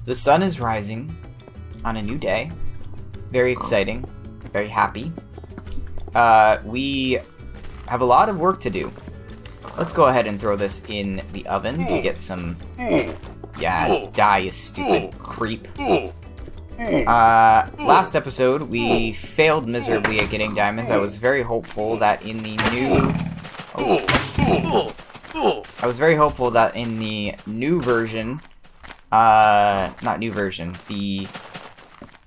The sun is rising on a new day. Very exciting. Very happy. We have a lot of work to do. Let's go ahead and throw this in the oven to get some... Yeah, die, you stupid creep. Last episode, we failed miserably at getting diamonds. I was very hopeful that in the new... I was very hopeful that in the new version... not new version.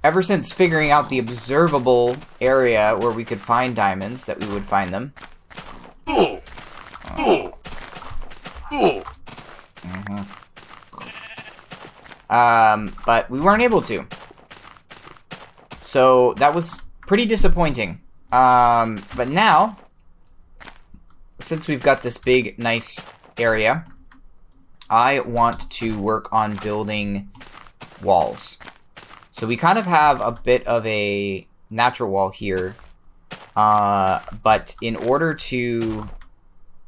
Ever since figuring out the observable area where we could find diamonds, that we would find them. But we weren't able to. So that was pretty disappointing. But now, since we've got this big, nice area, I want to work on building walls. So we kind of have a bit of a natural wall here. But in order to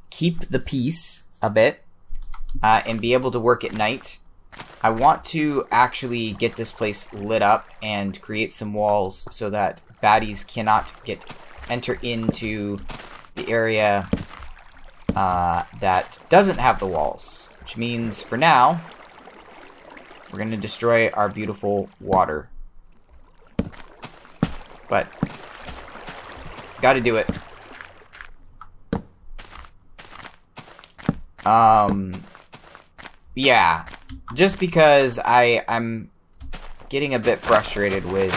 keep the peace a bit and be able to work at night, I want to actually get this place lit up and create some walls so that baddies cannot enter into the area that doesn't have the walls. Which means, for now, we're going to destroy our beautiful water. But, gotta do it. Yeah. Just because I'm getting a bit frustrated with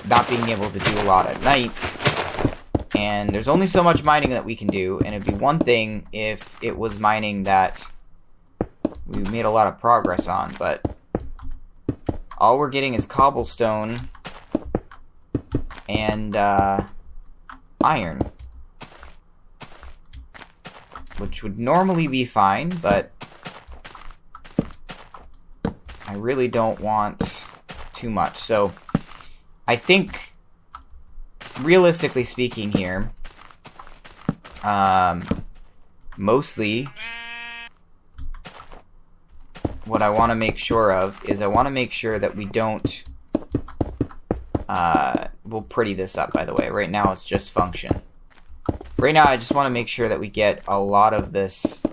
not being able to do a lot at night. And there's only so much mining that we can do. And it'd be one thing if it was mining that we made a lot of progress on. But all we're getting is cobblestone and iron. Which would normally be fine, but I really don't want too much. So I think, realistically speaking here, mostly what I want to make sure of is I want to make sure that we don't... we'll pretty this up, by the way. Right now it's just function. Right now I just want to make sure that we get a lot of this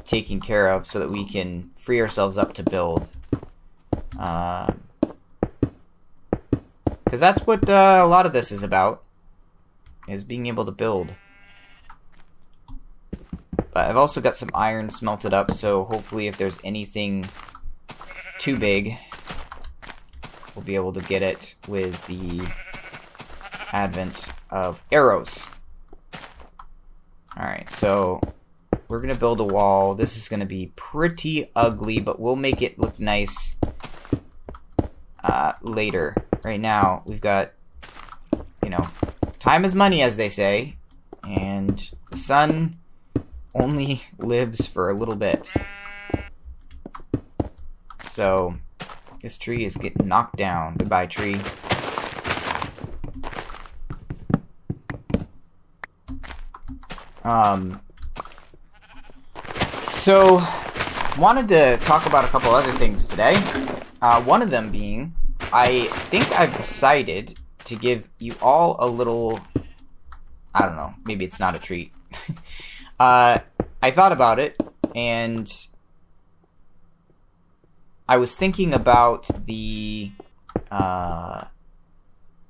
taken care of so that we can free ourselves up to build. Because that's what a lot of this is about, is being able to build. But I've also got some iron smelted up, so hopefully if there's anything too big, we'll be able to get it with the advent of arrows. Alright, so we're going to build a wall. This is going to be pretty ugly, but we'll make it look nice later. Right now, we've got, time is money, as they say, and the sun only lives for a little bit. So, this tree is getting knocked down. Goodbye, tree. So, wanted to talk about a couple other things today. One of them being, I think I've decided to give you all a little, I don't know, maybe it's not a treat. I thought about it, and I was thinking about the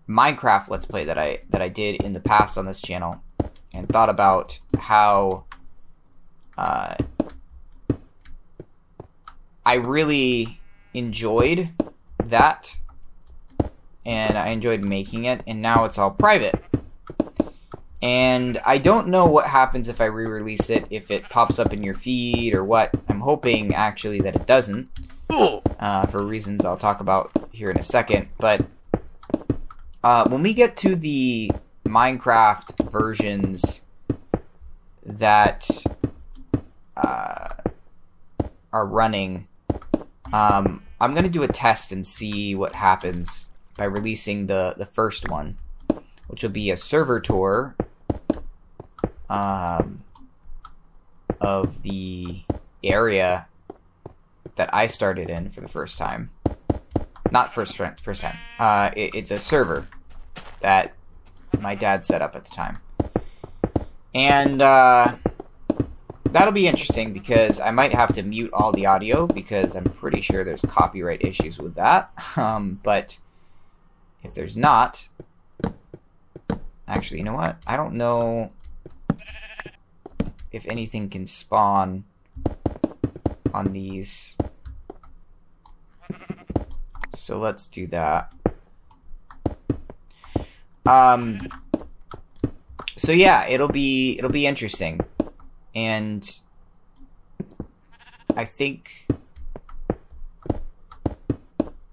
Minecraft Let's Play that I did in the past on this channel, and thought about how I really enjoyed that, and I enjoyed making it, and now it's all private. And I don't know what happens if I re-release it, if it pops up in your feed or what. I'm hoping, actually, that it doesn't, for reasons I'll talk about here in a second. But when we get to the Minecraft versions that are running, I'm going to do a test and see what happens by releasing the first one, which will be a server tour of the area that I started in for the first time. Not first time. It's a server that my dad set up at the time. And that'll be interesting because I might have to mute all the audio because I'm pretty sure there's copyright issues with that. But if there's not... Actually, you know what? I don't know if anything can spawn on these. So let's do that. So yeah, it'll be interesting. And I think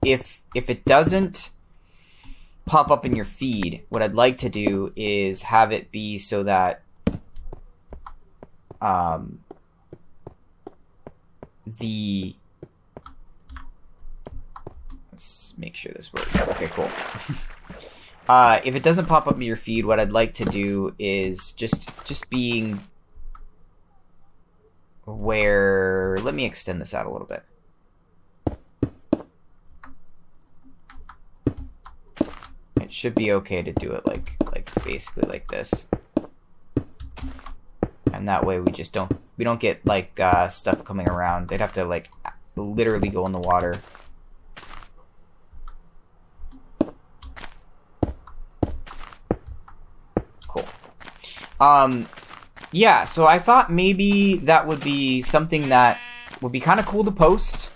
if it doesn't pop up in your feed, what I'd like to do is have it be so that let's make sure this works. Okay, cool. If it doesn't pop up in your feed, what I'd like to do is just being where, let me extend this out a little bit. It should be okay to do it like basically like this. And that way we don't get like stuff coming around. They'd have to like literally go in the water. Cool. Yeah, so I thought maybe that would be something that would be kind of cool to post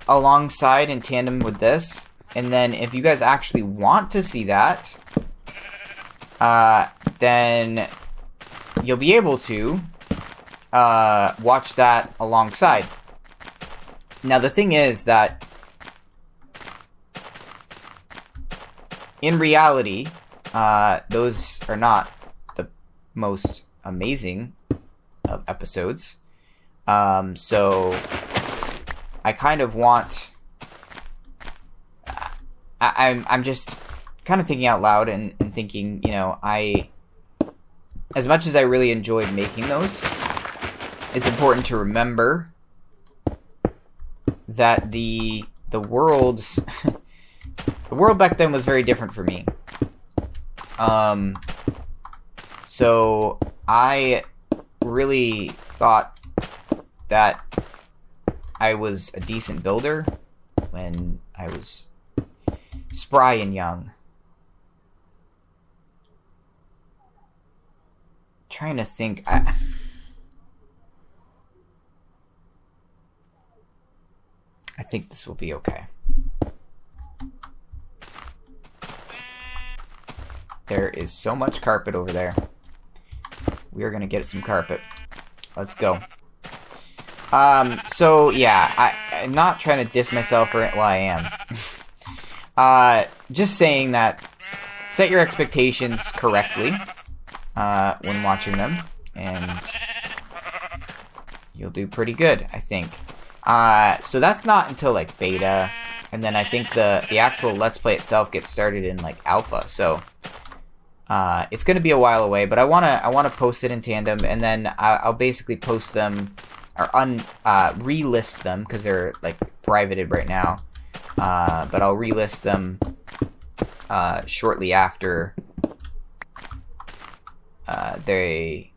alongside in tandem with this. And then if you guys actually want to see that, then you'll be able to watch that alongside. Now, the thing is that in reality, those are not the most amazing of episodes. So I kind of want... I'm just kind of thinking out loud and thinking, you know, as much as I really enjoyed making those, it's important to remember that the world's the world back then was very different for me. So I really thought that I was a decent builder when I was spry and young. Trying to think. I think this will be okay. There is so much carpet over there. We are going to get some carpet. Let's go. So, yeah, I'm not trying to diss myself, or well, I am. Just saying that set your expectations correctly when watching them, and you'll do pretty good, I think. So that's not until like beta, and then I think the actual Let's Play itself gets started in like alpha. So it's going to be a while away, but I wanna post it in tandem, and then I'll basically post them or relist them because they're like privated right now. But I'll relist them shortly after they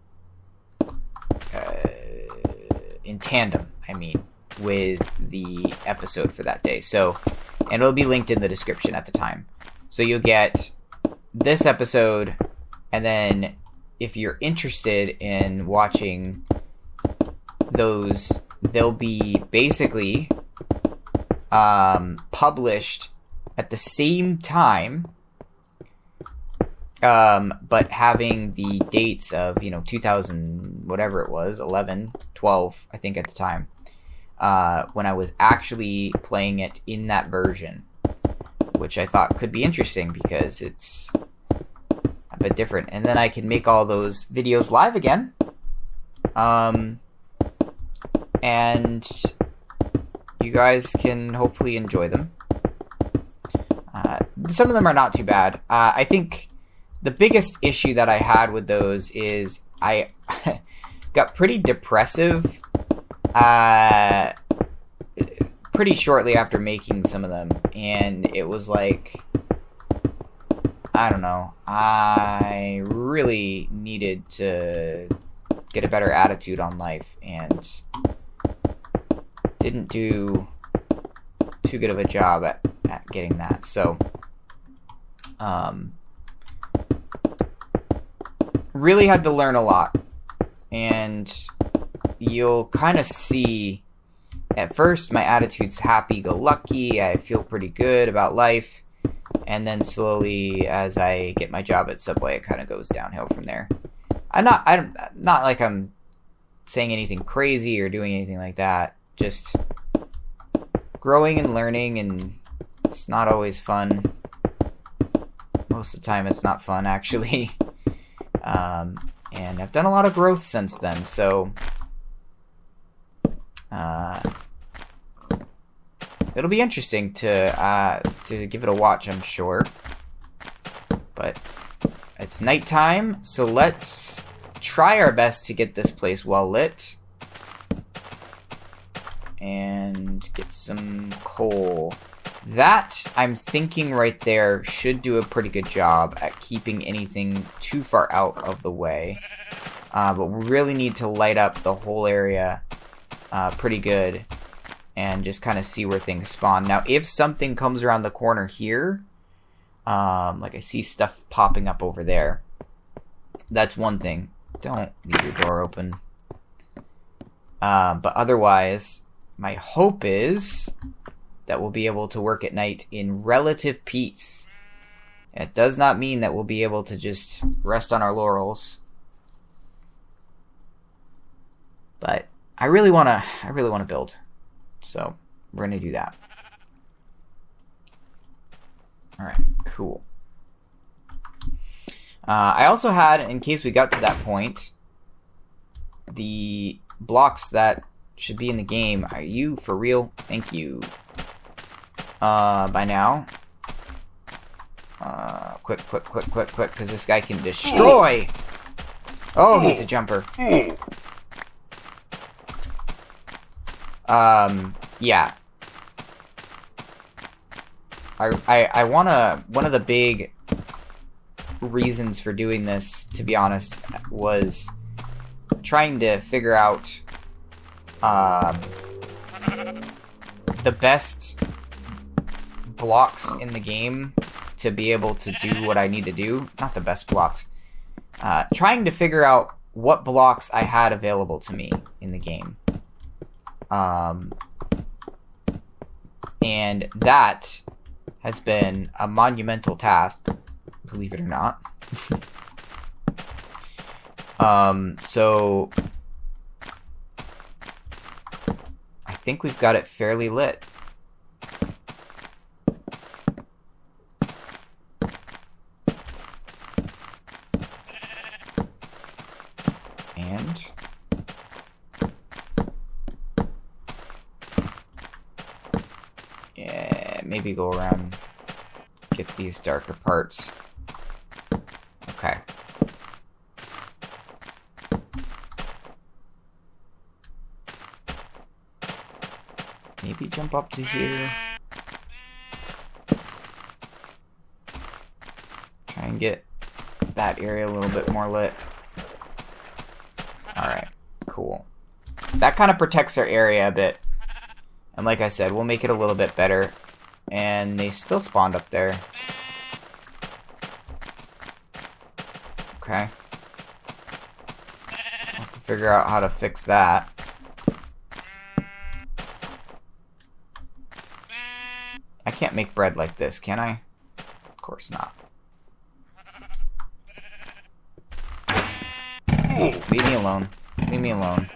in tandem, I mean, with the episode for that day. So, and it'll be linked in the description at the time. So you'll get this episode, and then if you're interested in watching those, they'll be basically published at the same time, but having the dates of, 2000, whatever it was, 11, 12, I think at the time, when I was actually playing it in that version, which I thought could be interesting because it's a bit different. And then I can make all those videos live again. And you guys can hopefully enjoy them. Some of them are not too bad. I think the biggest issue that I had with those is I got pretty depressive pretty shortly after making some of them, and it was like, I don't know, I really needed to get a better attitude on life, and didn't do too good of a job at getting that. So really had to learn a lot, and you'll kind of see at first my attitude's happy-go-lucky, I feel pretty good about life, and then slowly as I get my job at Subway, it kind of goes downhill from there. I'm not like I'm saying anything crazy or doing anything like that, just growing and learning, and it's not always fun. Most of the time it's not fun, actually. And I've done a lot of growth since then, so it'll be interesting to give it a watch, I'm sure. But it's nighttime, so let's try our best to get this place well lit and get some coal. That, I'm thinking right there, should do a pretty good job at keeping anything too far out of the way. But we really need to light up the whole area pretty good and just kind of see where things spawn. Now, if something comes around the corner here, like I see stuff popping up over there, that's one thing. Don't leave your door open. But otherwise, my hope is that we'll be able to work at night in relative peace. It does not mean that we'll be able to just rest on our laurels. But I really want to build. So, we're going to do that. Alright, cool. I also had, in case we got to that point, the blocks that should be in the game. Are you for real? Thank you. By now. Quick, because this guy can destroy! Oh, he's a jumper. Yeah. I wanna... One of the big reasons for doing this, to be honest, was trying to figure out the best blocks in the game to be able to do what I need to do. Not the best blocks. Trying to figure out what blocks I had available to me in the game. And that has been a monumental task, believe it or not. So I think we've got it fairly lit. And yeah, maybe go around, get these darker parts. Okay. Maybe jump up to here. Try and get that area a little bit more lit. Alright, cool. That kind of protects our area a bit. And like I said, we'll make it a little bit better. And they still spawned up there. Okay. I'll have to figure out how to fix that. I can't make bread like this, can I? Of course not. Leave me alone. Leave me alone.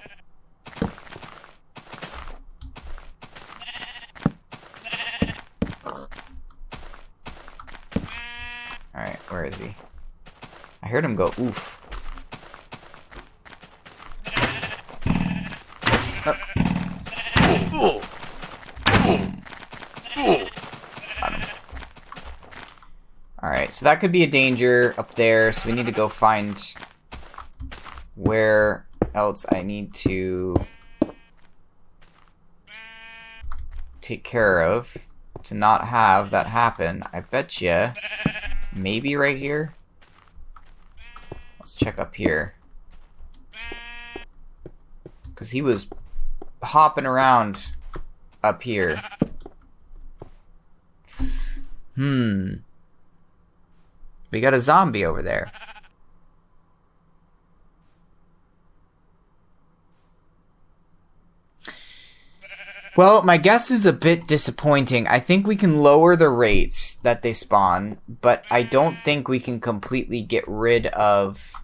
Alright, where is he? I heard him go oof. Oh. Alright, so that could be a danger up there, so we need to go find where else I need to take care of to not have that happen? I bet you maybe right here. Let's check up here. Because he was hopping around up here. We got a zombie over there. Well, my guess is a bit disappointing. I think we can lower the rates that they spawn, but I don't think we can completely get rid of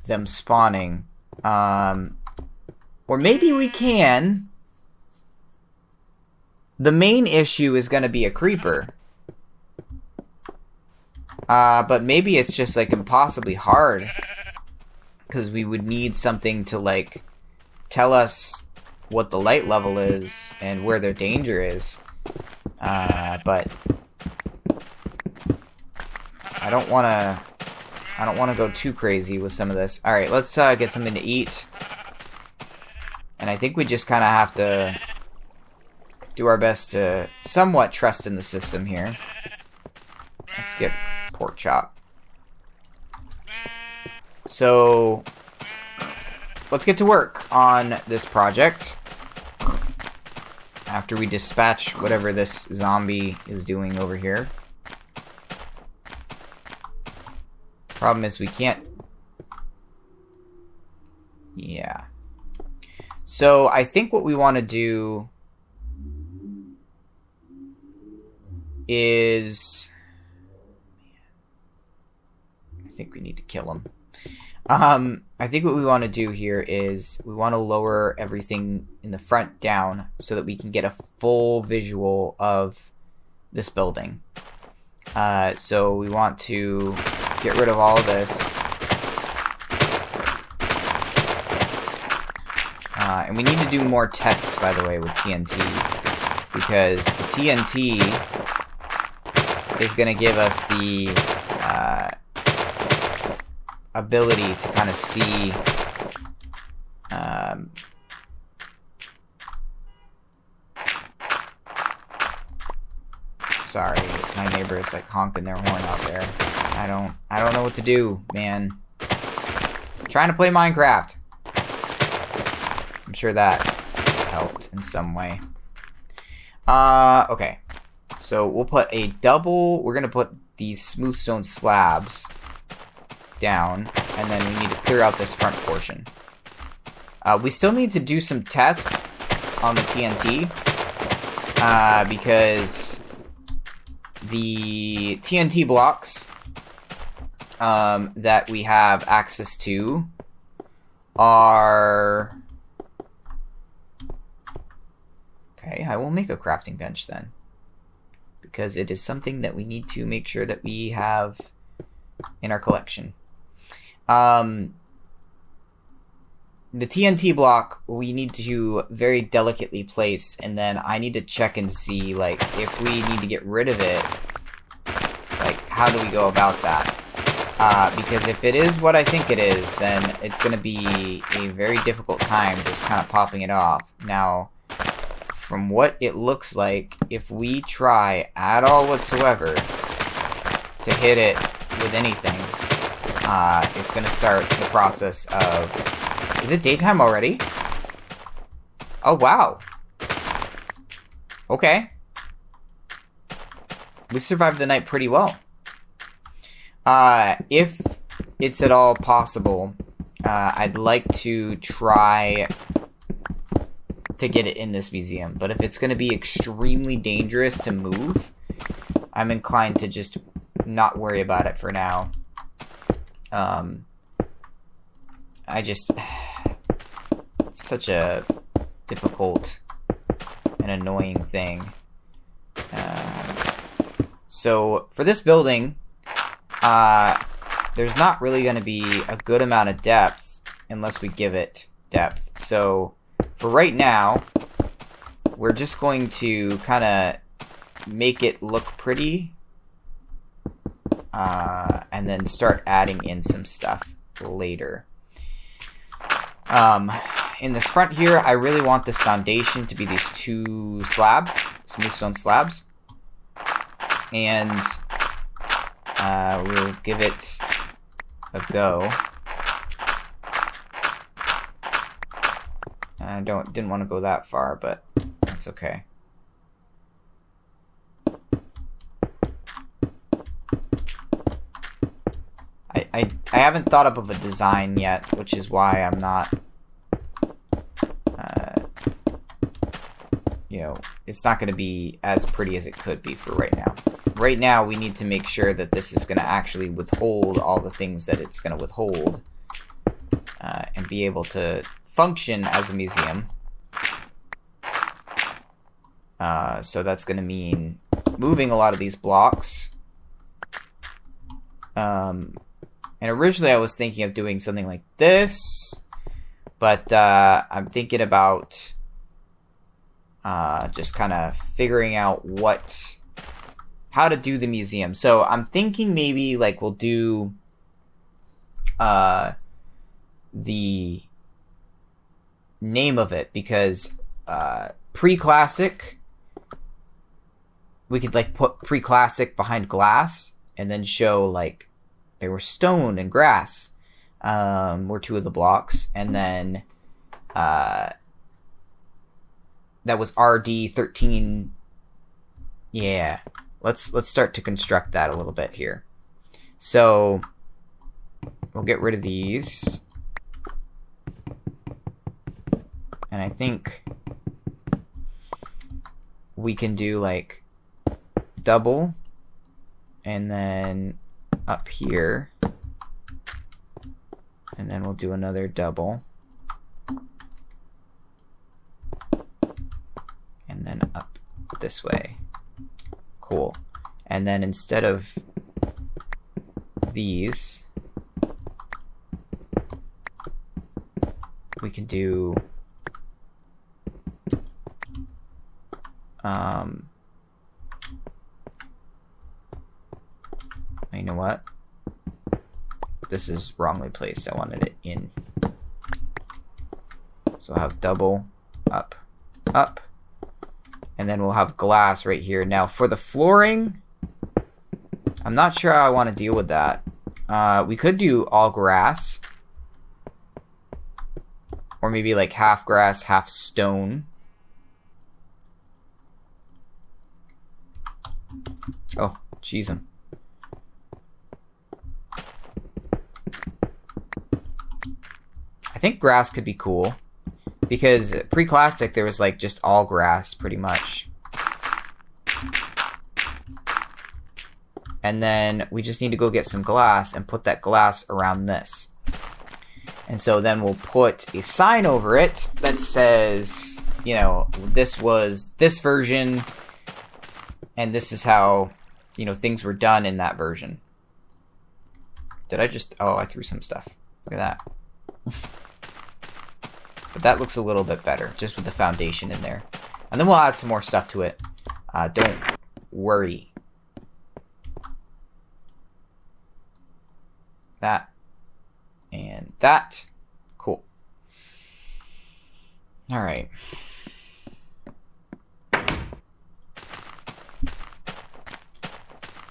them spawning. Or maybe we can. The main issue is going to be a creeper. But maybe it's just, like, impossibly hard. Because we would need something to, like, tell us what the light level is and where their danger is. But I don't want to go too crazy with some of this. All right, let's get something to eat. And I think we just kind of have to do our best to somewhat trust in the system here. Let's get pork chop. So let's get to work on this project after we dispatch whatever this zombie is doing over here. Problem is we can't... Yeah. So I think what we want to do is... I think we need to kill him. I think what we want to do here is we want to lower everything in the front down so that we can get a full visual of this building. So we want to get rid of all of this. And we need to do more tests, by the way, with TNT. Because the TNT is going to give us the ability to kind of see sorry, my neighbor is like honking their horn out there. I don't know what to do, man. I'm trying to play Minecraft. I'm sure that helped in some way. Okay. So we'll put a double, we're gonna put these smooth stone slabs down, and then we need to clear out this front portion. We still need to do some tests on the TNT, because the TNT blocks that we have access to are... Okay, I will make a crafting bench then, because it is something that we need to make sure that we have in our collection. The TNT block we need to very delicately place, and then I need to check and see, like, if we need to get rid of it, like, how do we go about that? Because if it is what I think it is, then it's going to be a very difficult time just kind of popping it off. Now, from what it looks like, if we try at all whatsoever to hit it with anything, it's going to start the process of... Is it daytime already? Oh, wow. Okay. We survived the night pretty well. If it's at all possible, I'd like to try to get it in this museum. But if it's going to be extremely dangerous to move, I'm inclined to just not worry about it for now. I just... It's such a difficult and annoying thing. So, for this building, there's not really going to be a good amount of depth unless we give it depth. So, for right now, we're just going to kind of make it look pretty, and then start adding in some stuff later. In this front here, I really want this foundation to be these 2 slabs, smooth stone slabs. And we'll give it a go. I didn't want to go that far, but that's okay. I haven't thought up of a design yet, which is why I'm not, you know, it's not going to be as pretty as it could be for right now. Right now, we need to make sure that this is going to actually withhold all the things that it's going to withhold, and be able to function as a museum. So that's going to mean moving a lot of these blocks. And originally I was thinking of doing something like this, but I'm thinking about just kind of figuring out how to do the museum. So I'm thinking maybe like we'll do the name of it, because pre-classic, we could like put pre-classic behind glass and then show like there were stone and grass were 2 of the blocks, and then that was RD13. Yeah, let's start to construct that a little bit here. So we'll get rid of these, and I think we can do like double, and then up here, and then we'll do another double, and then up this way. Cool. And then instead of these, we can do you know what? This is wrongly placed. I wanted it in. So I'll have double, up, up, and then we'll have glass right here. Now for the flooring, I'm not sure how I want to deal with that. We could do all grass, or maybe like half grass, half stone. Oh, jeez. I think grass could be cool, because pre-classic there was like just all grass pretty much. And then we just need to go get some glass and put that glass around this. And so then we'll put a sign over it that says, you know, this was this version, and this is how, you know, things were done in that version. Did I just... Oh, I threw some stuff. Look at that. But that looks a little bit better, just with the foundation in there. And then we'll add some more stuff to it. Don't worry. That. And that. Cool. Alright.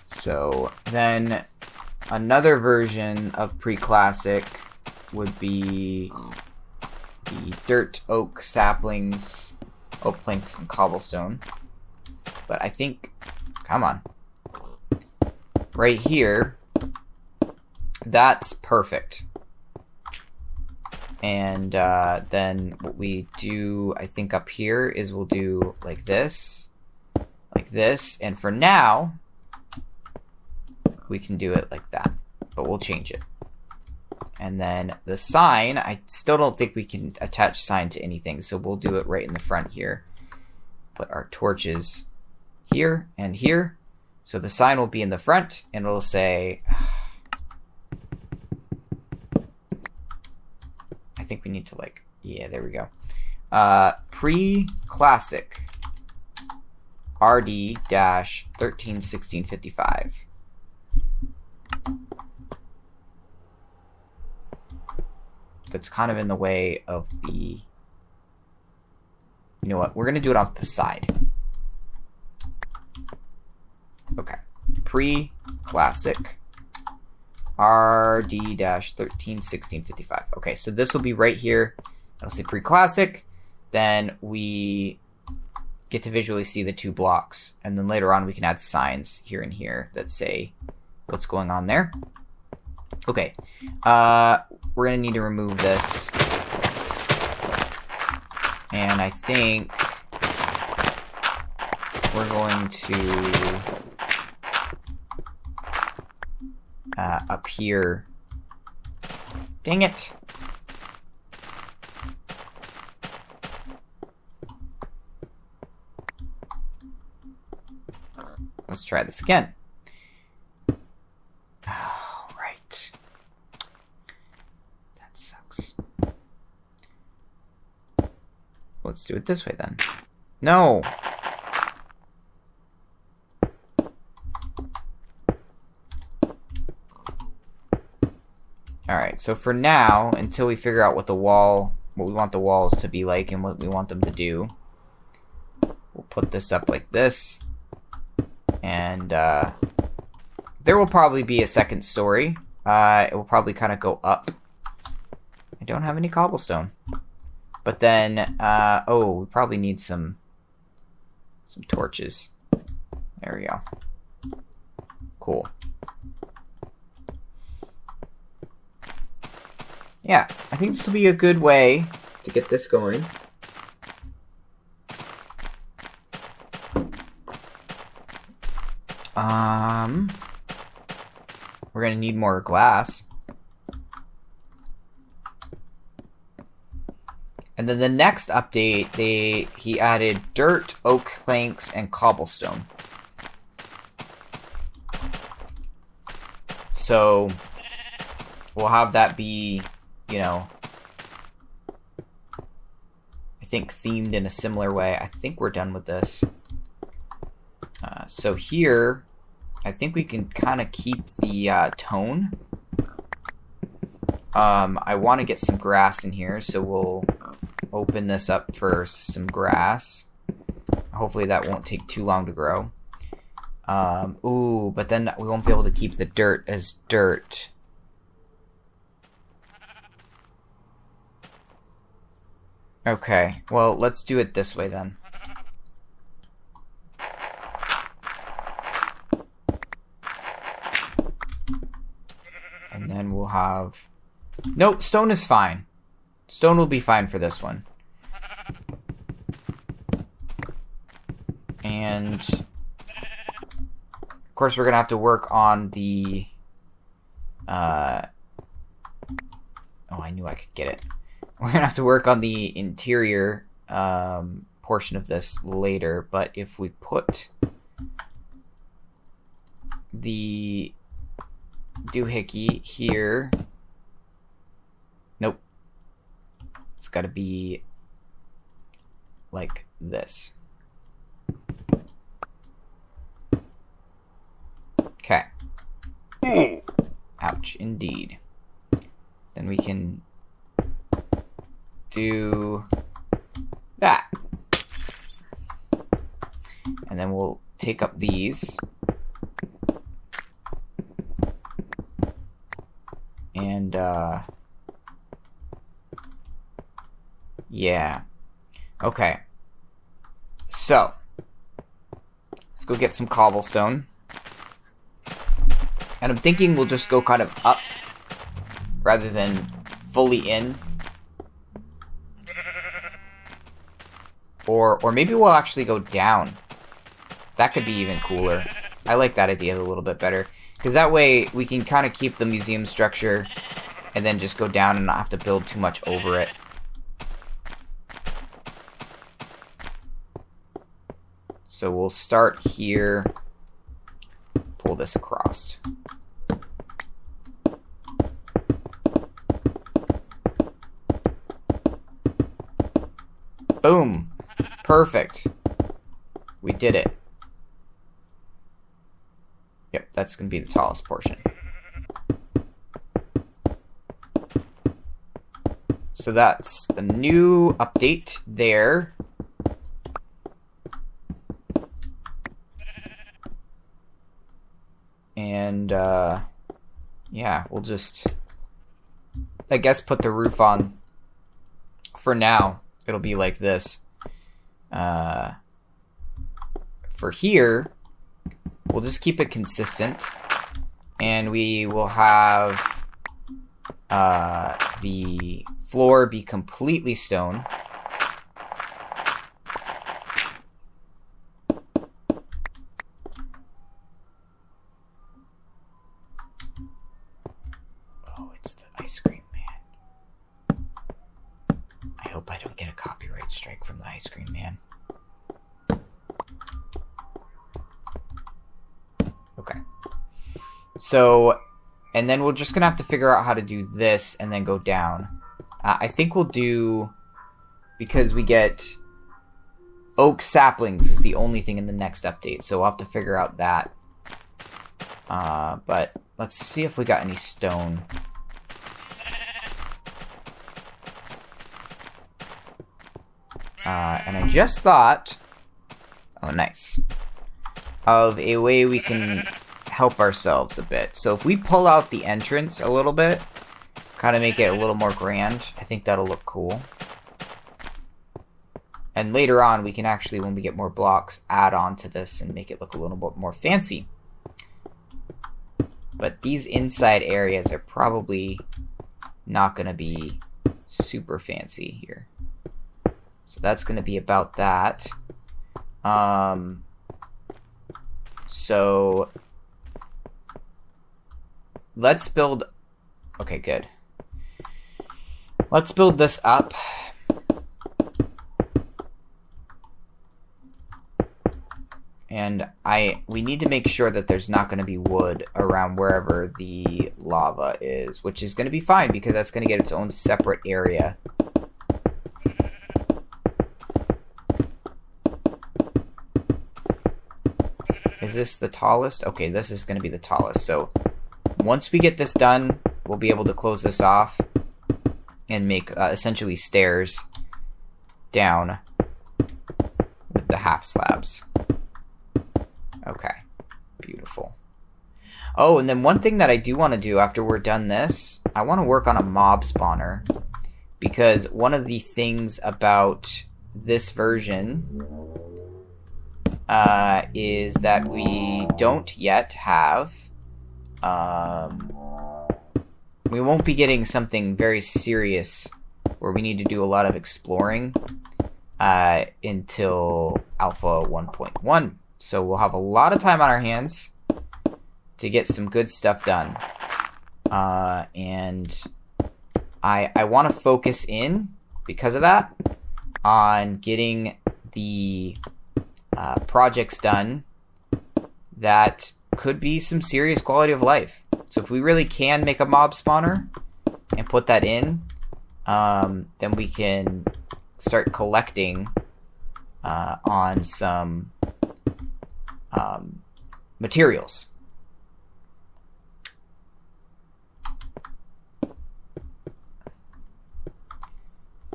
So, then another version of pre-classic would be the dirt, oak, saplings, oak planks, and cobblestone. But I think, come on, right here, that's perfect. And then what we do, I think up here, is we'll do like this, and for now, we can do it like that, but we'll change it. And then the sign, I still don't think we can attach sign to anything, so we'll do it right in the front here. Put our torches here and here. So the sign will be in the front, and it'll say... I think we need to like... Yeah, there we go. Pre-classic RD-131655. that's kind of in the way of the... You know what? We're going to do it off the side. Okay. Pre-classic RD-131655. Okay, so this will be right here. I'll say pre-classic. Then we get to visually see the two blocks. And then later on we can add signs here and here that say what's going on there. Okay. We're going to need to remove this. And I think we're going to up here. Dang it. Let's try this again. Oh, right. That sucks. Let's do it this way then. No! Alright, so for now, until we figure out what we want the walls to be like and what we want them to do, we'll put this up like this. And there will probably be a second story. It will probably kind of go up. I don't have any cobblestone. But then, oh, we probably need some torches. There we go. Cool. Yeah, I think this will be a good way to get this going. We're gonna need more glass. And then the next update, he added dirt, oak planks, and cobblestone. So we'll have that be, you know, I think themed in a similar way. I think we're done with this. So here, I think we can kind of keep the tone. I want to get some grass in here, so we'll open this up for some grass. Hopefully that won't take too long to grow. Ooh, but then we won't be able to keep the dirt as dirt. Okay, well, let's do it this way then. And then we'll have... Nope, stone is fine. Stone will be fine for this one. And... of course, we're going to have to work on the... oh, I knew I could get it. We're going to have to work on the interior portion of this later, but if we put the doohickey here... Nope. It's got to be like this. Okay. Ouch, indeed. Then we can do that. And then we'll take up these. And, yeah. Okay. So, let's go get some cobblestone. And I'm thinking we'll just go kind of up rather than fully in. Or maybe we'll actually go down. That could be even cooler. I like that idea a little bit better. Because that way we can kind of keep the museum structure and then just go down and not have to build too much over it. So we'll start here. Pull this across. Boom. Perfect. We did it. Yep, that's going to be the tallest portion. So that's the new update there. And, yeah, we'll just, I guess, put the roof on. For now, it'll be like this. For here, we'll just keep it consistent. And we will have the floor be completely stone. Oh, it's the ice cream man. I hope I don't get a copyright strike from the ice cream man. Okay. So, and then we're just going to have to figure out how to do this and then go down. I think we'll do, because we get oak saplings is the only thing in the next update. So we'll have to figure out that. But let's see if we got any stone. And I just thought, oh nice, of a way we can help ourselves a bit. So if we pull out the entrance a little bit, kind of make it a little more grand, I think that'll look cool. And later on, we can actually, when we get more blocks, add on to this and make it look a little bit more fancy. But these inside areas are probably not going to be super fancy here. So that's going to be about that. So let's build, okay, good. Let's build this up. And we need to make sure that there's not going to be wood around wherever the lava is, which is going to be fine because that's going to get its own separate area. Is this the tallest? Okay, this is going to be the tallest. So once we get this done, we'll be able to close this off and make essentially stairs down with the half slabs. Okay, beautiful. Oh, and then one thing that I do want to do after we're done this, I want to work on a mob spawner, because one of the things about this version is that we don't yet have, we won't be getting something very serious where we need to do a lot of exploring until Alpha 1.1. So we'll have a lot of time on our hands to get some good stuff done. And I want to focus in, because of that, on getting the projects done that could be some serious quality of life. So if we really can make a mob spawner and put that in, then we can start collecting on some materials.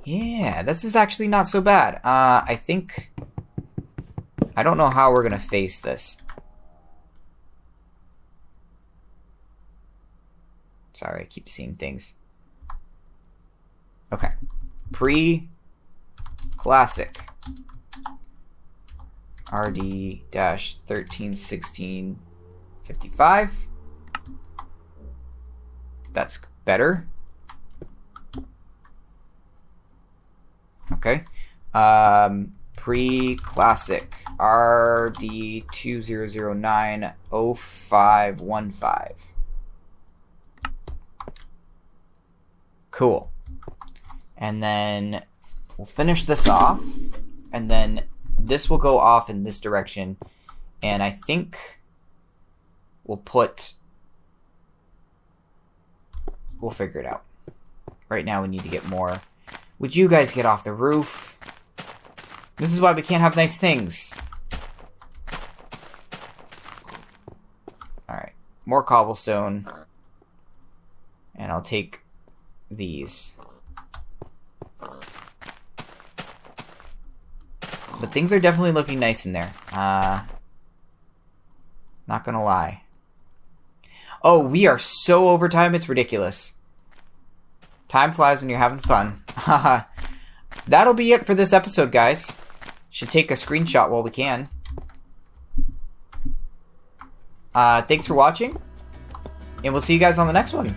Yeah, this is actually not so bad. I think, I don't know how we're gonna face this. Sorry, I keep seeing things. Okay. Pre-classic. RD-131655. That's better. Okay. Pre-classic. RD-2009-0515. Cool. And then we'll finish this off, and then this will go off in this direction, and I think we'll figure it out. Right now we need to get more. Would you guys get off the roof? This is why we can't have nice things. Alright, more cobblestone, and I'll take these. But things are definitely looking nice in there. Not gonna lie. Oh, we are so over time, it's ridiculous. Time flies when you're having fun. Haha. That'll be it for this episode, guys. Should take a screenshot while we can. Thanks for watching. And we'll see you guys on the next one.